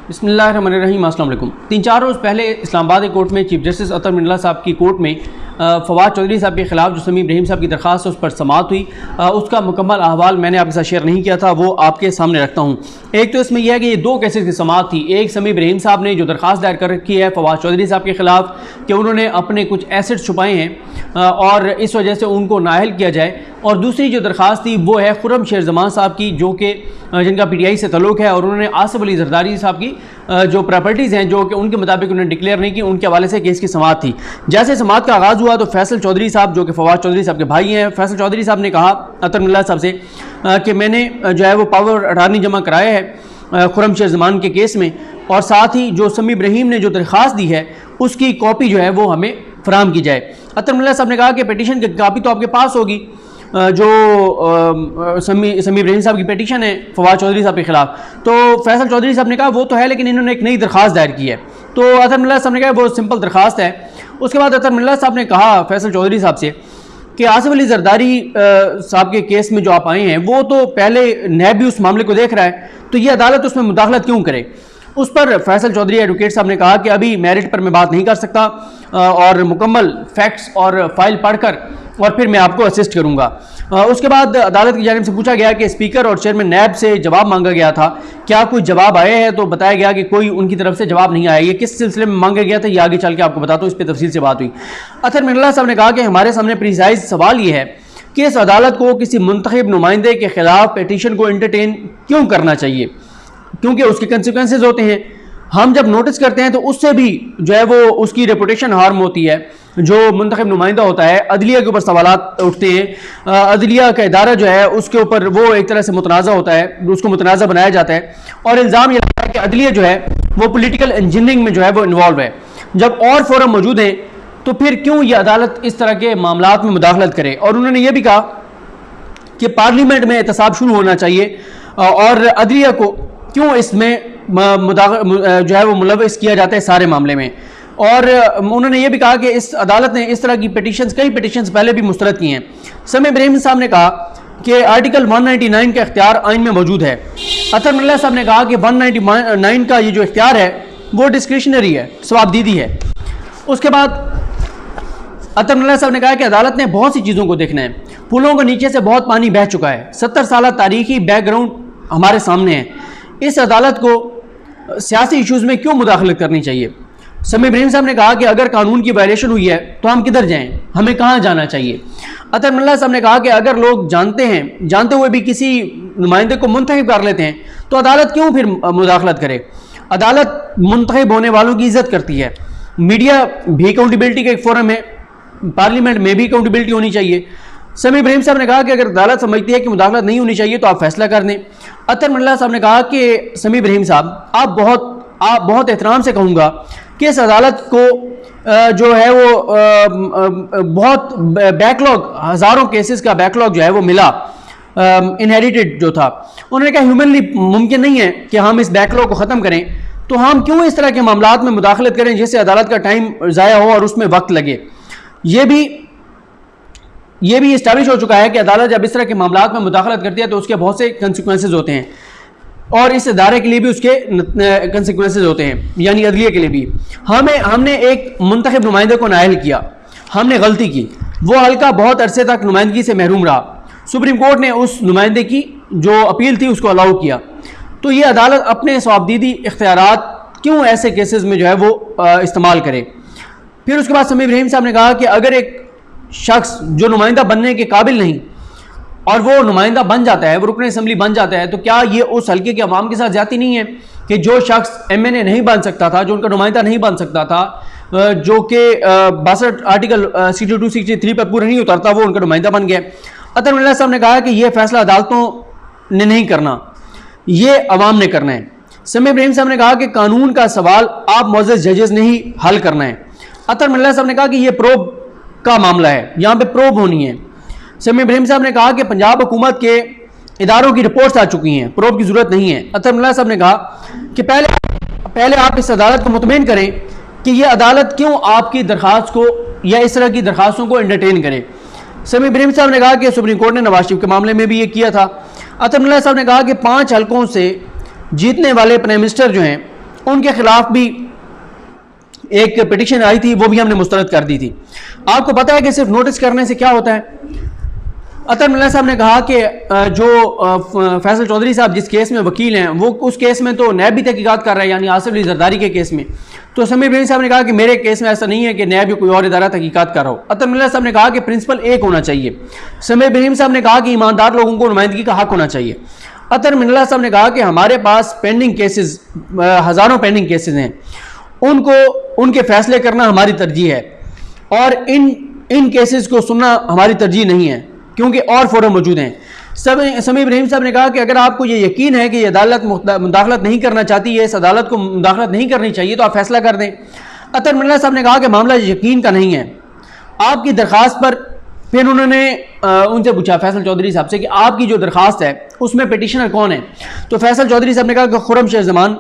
बिस्मिल्लाहिर्रहमानिर्रहीम। अस्सलाम वालेकुम। 3-4 रोज़ पहले इस्लामाबाद कोर्ट में चीफ जस्टिस अतर मिन्नल्ला साहब की कोर्ट में फवाद चौधरी साहब के ख़िलाफ़ जो समी इब्राहिम साहब की दरख्वास्त है उस पर समाअत हुई। उसका मुकम्मल अहवाल मैंने आपके साथ शेयर नहीं किया था, वो आपके सामने रखता हूँ। एक तो इसमें यह है कि ये 2 केसेस की समाअत थी। एक समी इब्राहिम साहब ने जो दरख्वास्त दायर कर रखी है फवाद चौधरी साहब के ख़िलाफ़ कि उन्होंने अपने कुछ एसेट्स छुपाए हैं और इस वजह से उनको नाअहल किया जाए, और दूसरी जो दरख्वास्त थी वो है खुर्रम शेर ज़मान साहब की, जो कि जिनका PTI से तल्लुक़ है, और उन्होंने आसिफ अली जरदारी साहब की जो प्रॉपर्टीज़ हैं जो कि उनके मुताबिक उन्होंने डिक्लेयर नहीं की, उनके हवाले से केस की समाअत थी। जैसे समाअत का आगाज़ हुआ तो फैसल चौधरी साहब जो कि फवाद चौधरी साहब के भाई हैं, फैसल चौधरी साहब ने कहा अतर मिन्नल्ला साहब से कि मैंने जो है वो पावर अटारनी जमा कराया है खुर्रम शेर ज़मान के केस में, और साथ ही जो समी इब्राहिम ने जो दरख्वास्त दी है उसकी कॉपी जो है वो हमें फराहम की जाए। अतर मिन्नल्ला साहब ने कहा कि पिटीशन की कॉपी तो आपके पास होगी, जो समी इब्राहिम साहब की पिटीशन है फवाद चौधरी साहब के ख़िलाफ़। तो फैसल चौधरी साहब ने कहा वो तो है, लेकिन इन्होंने एक नई दरख्वास्त दायर की है। तो अतर मिन्नल्ला साहब ने कहा वो सिंपल दरख्वास्त है। उसके बाद अतर मिन्नल्ला साहब ने कहा फैसल चौधरी साहब से कि आसिफ अली जरदारी साहब के केस में जो आप आए हैं वो तो पहले नैब भी उस मामले को देख रहा है, तो ये अदालत उसमें मुदाखलत क्यों करे। उस पर फैसल चौधरी एडवोकेट साहब ने कहा कि अभी मेरिट पर मैं बात नहीं कर सकता और मुकम्मल फैक्ट्स और फाइल पढ़कर और फिर मैं आपको असिस्ट करूंगा। उसके बाद अदालत की जानिब से पूछा गया कि स्पीकर और चेयरमैन नैब से जवाब मांगा गया था, क्या कोई जवाब आए हैं, तो बताया गया कि कोई उनकी तरफ से जवाब नहीं आया। ये किस सिलसिले में मांगा गया था ये आगे चल के आपको बताता हूँ, इस पर तफसील से बात हुई। अतर मिन्नल्ला साहब ने कहा कि हमारे सामने प्रिसाइज सवाल ये है कि इस अदालत को किसी मुंतखब नुमाइंदे के खिलाफ पिटीशन को एंटरटेन क्यों करना चाहिए, क्योंकि उसके कंसिक्वेंसेज होते हैं। हम जब नोटिस करते हैं तो उससे भी जो है वो उसकी रेपुटेशन हार्म होती है। जो मुंतखब नुमाइंदा होता है, अदलिया के ऊपर सवालात उठते हैं, अदलिया का इदारा जो है उसके ऊपर वो एक तरह से मुतनाज़ा होता है, उसको मुतनाज़ा बनाया जाता है, और इल्ज़ाम ये लगता है कि अदलिया जो है वो पॉलिटिकल इंजीनियरिंग में जो है वो इन्वॉल्व है। जब और फोरम मौजूद हैं तो फिर क्यों ये अदालत इस तरह के मामलात में मुदाखलत करे। और उन्होंने ये भी कहा कि पार्लियामेंट में एहतसाब शुरू होना चाहिए और अदलिया को क्यों इसमें जो है वो मुलव्वस किया जाता है सारे मामले में। और उन्होंने ये भी कहा कि इस अदालत ने इस तरह की पिटीशंस, कई पिटीशंस पहले भी मुस्तरद की हैं। समी इब्राहिम साहब ने कहा कि आर्टिकल 199 का इख्तियार आइन में मौजूद है। अतर मिन्नल्ला साहब ने कहा कि 199 का ये जो इख्तियार है वो डिस्क्रिशनरी है, सवाबदीदी है। उसके बाद अतर मिन्नल्ला साहब ने कहा कि अदालत ने बहुत सी चीज़ों को देखना है। पुलों के नीचे से बहुत पानी बह चुका है, 70 साल तारीखी बैकग्राउंड हमारे सामने है। इस अदालत को सियासी इशूज़ में क्यों मुदाखलत करनी चाहिए। समी इब्राहिम साहब ने कहा कि अगर कानून की वायलेशन हुई है तो हम किधर जाएं, हमें कहाँ जाना चाहिए। अतर मिन्नल्ला साहब ने कहा कि अगर लोग जानते हुए भी किसी नुमाइंदे को मुंतखब कर लेते हैं तो अदालत क्यों फिर मुदाखलत करे। अदालत मुंतखब होने वालों की इज्जत करती है। मीडिया भी अकाउंटेबिलिटी का एक फोरम है, पार्लियामेंट में भी अकाउंटेबिलिटी होनी चाहिए। समी इब्राहिम साहब ने कहा कि अगर अदालत समझती है कि मुदाखलत नहीं होनी चाहिए तो आप फैसला कर दें। अतर मिन्नल्ला साहब ने कहा कि समी इब्राहिम साहब आप बहुत एहतराम से कहूँगा कि इस अदालत को जो है वो बहुत बैकलॉग, हज़ारों केसेस का बैकलॉग जो है वो मिला, इनहेरिटेड जो था। उन्होंने कहा ह्यूमनली मुमकिन नहीं है कि हम इस बैकलॉग को ख़त्म करें, तो हम क्यों इस तरह के मामलात में मुदाखलत करें जिससे अदालत का टाइम ज़ाया हो और उसमें वक्त लगे। ये भी इस्टेब्लिश हो चुका है कि अदालत जब इस तरह के मामलात में मुदाखलत करती है तो उसके बहुत से कंसिक्वेंसेज होते हैं, और इस इदारे के लिए भी उसके कंसिक्वेंसेज होते हैं, यानी अदलिया के लिए भी। हमने एक मुंतखब नुमाइंदे को नाअहल किया, हमने गलती की, वो हल्का बहुत अरसे तक नुमाइंदगी से महरूम रहा। सुप्रीम कोर्ट ने उस नुमाइंदे की जो अपील थी उसको अलाउ किया। तो ये अदालत अपने सवाबदीदी इख्तियारात क्यों ऐसे केसेस में जो है वो इस्तेमाल करे। फिर उसके बाद समी इब्राहिम साहब ने कहा कि अगर एक शख्स जो नुमाइंदा बनने के काबिल नहीं और वो नुमाइंदा बन जाता है, वो रुकन असम्बली बन जाता है, तो क्या ये उस हल्के के अवाम के साथ ज्यादती नहीं है कि जो शख्स MNA नहीं बन सकता था, जो उनका नुमाइंदा नहीं बन सकता था, जो कि 62 आर्टिकल 62, 63 पर पूरा नहीं उतरता, वो उनका नुमाइंदा बन गया। अतर मिन्नल्ला साहब ने कहा कि यह फैसला अदालतों ने नहीं करना, ये अवाम ने करना है। समी इब्राहिम साहब ने कहा कि कानून का सवाल आप मुअज़्ज़ज़ जजेस ने ही हल करना है। अतर मिन्नल्ला साहब ने कहा कि यह प्रोब का मामला है, यहाँ पे प्रोब होनी है। समी इब्राहिम साहब ने कहा कि पंजाब हुकूमत के इदारों की रिपोर्ट्स आ चुकी हैं, प्रोब की जरूरत नहीं है। अतर मिन्नल्ला साहब ने कहा कि पहले आप इस अदालत को मुतमईन करें कि यह अदालत क्यों आपकी दरख्वास्त को या इस तरह की दरख्वास्तों को एंटरटेन करे। समी इब्राहिम साहब ने कहा कि सुप्रीम कोर्ट ने नवाज शरीफ के मामले में भी ये किया था। अतर मिन्नल्ला साहब ने कहा कि 5 हलकों से जीतने वाले प्राइम मिनिस्टर जो हैं उनके खिलाफ भी एक पिटिशन आई थी, वो भी हमने मुस्तरद कर दी थी। आपको पता है कि सिर्फ नोटिस करने से क्या होता है? अतर मिल्ला साहब ने कहा कि जो फैसल चौधरी साहब जिस केस में वकील हैं, वो उस केस में तो नैब भी तहकीकात कर रहा है, यानी आसिफ अली जरदारी के केस में। तो समीर इब्राहिम साहब ने कहा कि मेरे केस में ऐसा नहीं है कि नैब या कोई और इदारा तहकीकात कर रहा हो। अतर मिल्ला साहब ने कहा कि प्रिंसिपल एक होना चाहिए। समीर इब्राहिम साहब ने कहा कि ईमानदार लोगों को नुमाइंदगी का हक होना चाहिए। अतर मिल्ला साहब ने कहा कि हमारे पास पेंडिंग केसेस, हज़ारों पेंडिंग केसेस हैं, उनको उनके फैसले करना हमारी तरजीह है, और इन केसेस को सुनना हमारी तरजीह नहीं है, क्योंकि और फोरम मौजूद हैं। समीर इब्राहिम साहब ने कहा कि अगर आपको ये यकीन है कि ये अदालत मुदाखलत नहीं करना चाहती है, इस अदालत को मुदाखलत नहीं करनी चाहिए, तो आप फैसला कर दें। अतर मिल्ला साहब ने कहा कि मामला यकीन का नहीं है। आपकी दरख्वास्त पर फिर उन्होंने उनसे पूछा फैसल चौधरी साहब से कि आपकी जो दरख्वास्त है उसमें पिटिशनर कौन है? तो फैसल चौधरी साहब ने कहा कि खुर्रम शेख जमान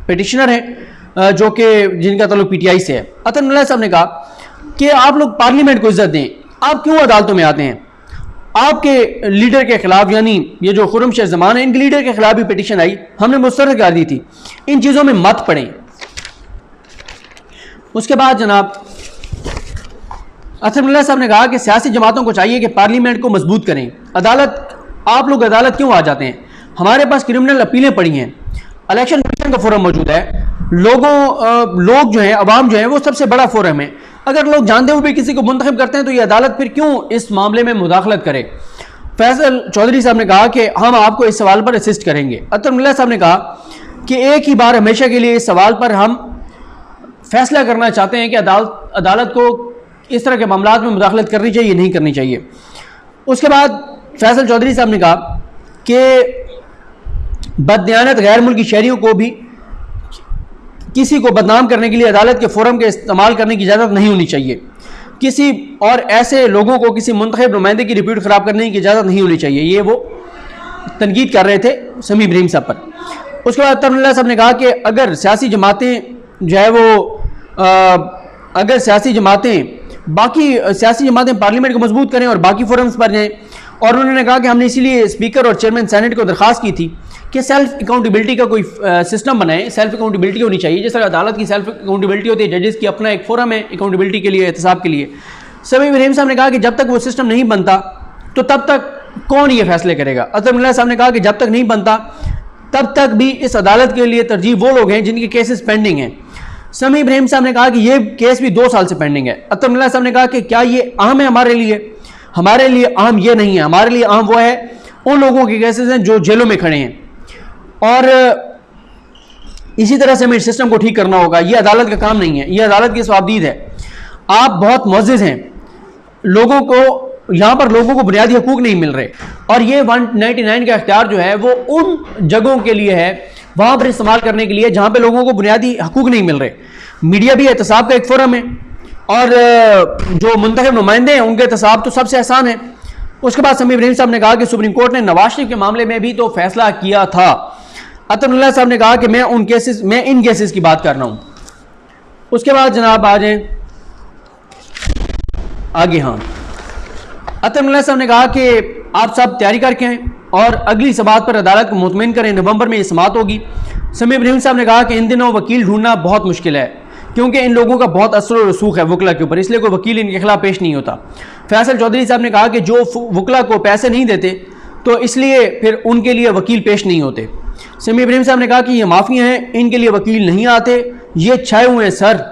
पिटिशनर है, जो कि जिनका ताल्लुक PTI से है। अतर मिल्ला साहब ने कहा कि आप लोग पार्लियामेंट को इज्जत दें, आप क्यों अदालतों में आते हैं? आपके लीडर के खिलाफ, यानी ये जो खुर्रम शेख जमान है, इनके लीडर के खिलाफ भी पिटिशन आई, हमने मुस्तरद कर दी थी। इन चीज़ों में मत पड़ें। उसके बाद जनाब अतर मिल्ला साहब ने कहा कि सियासी जमातों को चाहिए कि पार्लियामेंट को मजबूत करें। आप लोग अदालत क्यों आ जाते हैं? हमारे पास क्रिमिनल अपीलें पड़ी हैं, इलेक्शन कमीशन का फोरम मौजूद है, लोग जो हैं, अवाम जो है, वो सबसे बड़ा फोरम है। अगर लोग जानते हुए भी किसी को मुंतखब करते हैं तो ये अदालत फिर क्यों इस मामले में मुदाखलत करे? फैसल चौधरी साहब ने कहा कि हम आपको इस सवाल पर असिस्ट करेंगे। अतर मिल्ला साहब ने कहा कि एक ही बार हमेशा के लिए इस सवाल पर हम फैसला करना चाहते हैं कि अदालत को इस तरह के मामलात में मुदाखलत करनी चाहिए, नहीं करनी चाहिए। उसके बाद फैसल चौधरी साहब ने कहा कि बददियानत गैर मुल्की शहरियों को भी किसी को बदनाम करने के लिए अदालत के फोरम के इस्तेमाल करने की इजाज़त नहीं होनी चाहिए। किसी और ऐसे लोगों को किसी मुंतखब नुमाइंदे की रिप्यूट ख़राब करने की इजाज़त नहीं होनी चाहिए। ये वो तनकीद कर रहे थे समीर इब्राहिम साहब पर। उसके बाद अतर मिल्ला साहब ने कहा कि अगर सियासी जमातें जो है वो अगर सियासी जमातें पार्लियामेंट को मजबूत करें और बाकी फोरम्स पर जाएँ, और उन्होंने कहा कि हमने इसीलिए स्पीकर और चेयरमैन सेनेट को दरख्वास्त की थी कि सेल्फ अकाउंटेबिलिटी का कोई सिस्टम बनाए। सेल्फ अकाउंटेबिलिटी होनी चाहिए, जिस तरह अदालत की सेल्फ अकाउंटेबिलिटी होती है, जजेस की अपना एक फोरम है अकाउंटेबिलिटी के लिए, एहतसाब के लिए। समीर इब्राहिम साहब ने कहा कि जब तक वो सिस्टम नहीं बनता तो तब तक कौन ये फैसले करेगा? अतर मिल्ला साहब ने कहा कि जब तक नहीं बनता तब तक भी इस अदालत के लिए तरजीह वो लोग हैं जिनके केसेस पेंडिंग हैं। समीर इब्राहिम साहब ने कहा कि ये केस भी 2 साल से पेंडिंग है। अतर मिल्ला साहब ने कहा कि क्या ये अहम है हमारे लिए? हमारे लिए अहम ये नहीं है, हमारे लिए अहम वो है उन लोगों के केसेस हैं जो जेलों में खड़े हैं, और इसी तरह से हमें सिस्टम को ठीक करना होगा। ये अदालत का काम नहीं है, ये अदालत की स्वाबदीद है। आप बहुत मुअज़्ज़िज़ हैं, लोगों को यहाँ पर लोगों को बुनियादी हकूक़ नहीं मिल रहे, और ये 199 का इख्तियार जो है वो उन जगहों के लिए है, वहाँ पर इस्तेमाल करने के लिए जहाँ पे लोगों को बुनियादी हकूक़ नहीं मिल रहे। मीडिया भी एहतसाब का एक फोरम है, और जो मुंतखब नुमाइंदे हैं उनके एहतसाब तो सबसे आसान है। उसके बाद समीर इब्राहिम साहब ने कहा कि सुप्रीम कोर्ट ने नवाज शरीफ के मामले में भी तो फैसला किया था। अतर मिल्ला साहब ने कहा कि मैं इन केसेस की बात कर रहा हूँ। उसके बाद जनाब आ जाए आगे। हाँ, अतर मिल्ला साहब ने कहा कि आप सब तैयारी करके हैं और अगली समाअत पर अदालत को मुतमईन करें, नवंबर में ये समाअत होगी। समीर इब्राहिम साहब ने कहा कि इन दिनों वकील ढूंढना बहुत मुश्किल है, क्योंकि इन लोगों का बहुत असर और रसूख है वकला के ऊपर, इसलिए कोई वकील इनके खिलाफ पेश नहीं होता। फैसल चौधरी साहब ने कहा कि जो वकला को पैसे नहीं देते तो इसलिए फिर उनके लिए वकील पेश नहीं होते। समीर इब्राहिम साहब ने कहा कि ये माफिया हैं, इनके लिए वकील नहीं आते, ये छाए हुए हैं सर।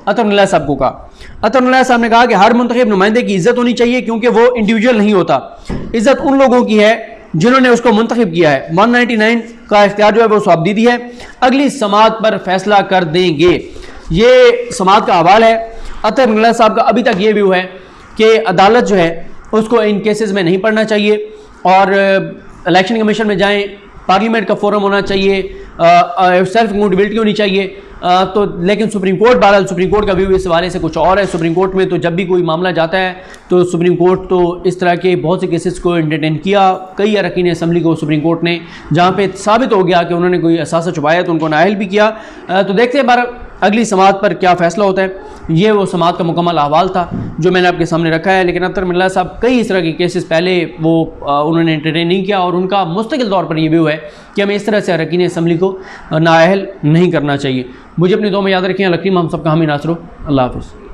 अतर मिल्ला साहब को कहा। अतर मिल्ला साहब ने कहा कि हर मुंतखब नुमाइंदे की इज्जत होनी चाहिए, क्योंकि वो इंडिविजुअल नहीं होता, इज्जत उन लोगों की है जिन्होंने उसको मुंतखब किया है। 199 का इख्तियार जो है वो स्वाबदीदी है, अगली समाअत पर फैसला कर देंगे। ये समाअत का हवाल है। अतर मिल्ला साहब का अभी तक ये व्यू है कि अदालत जो है उसको इन केसेस में नहीं पढ़ना चाहिए, और इलेक्शन कमीशन में जाएं, पार्लियामेंट का फोरम होना चाहिए, सेल्फ अकाउंटेबिलिटी होनी चाहिए। तो लेकिन सुप्रीम कोर्ट, बहरहाल सुप्रीम कोर्ट का व्यू इस हवाले से कुछ और है। सुप्रीम कोर्ट में तो जब भी कोई मामला जाता है तो सुप्रीम कोर्ट तो इस तरह के बहुत से केसेस को एंटरटेन किया। कई अरकान असम्बली को सुप्रीम कोर्ट ने, जहाँ पे साबित हो गया कि उन्होंने कोई असासा छुपाया तो उनको नाअहल भी किया। तो देखते हैं बार अगली समाअत पर क्या फ़ैसला होता है। ये वो समाअत का मुकम्मल अहवाल था जो मैंने आपके सामने रखा है। लेकिन अतर मिल्ला साहब कई इस तरह के केसेस पहले वो उन्होंने एंटरटेन नहीं किया और उनका मुस्तकिल तौर पर ये व्यू है कि हमें इस तरह से अरकान असम्बली को नाअहल नहीं करना चाहिए। मुझे अपनी दुआ में याद रखें। लकीम हम सबका हामी नासरो। अल्लाह हाफ़िज़।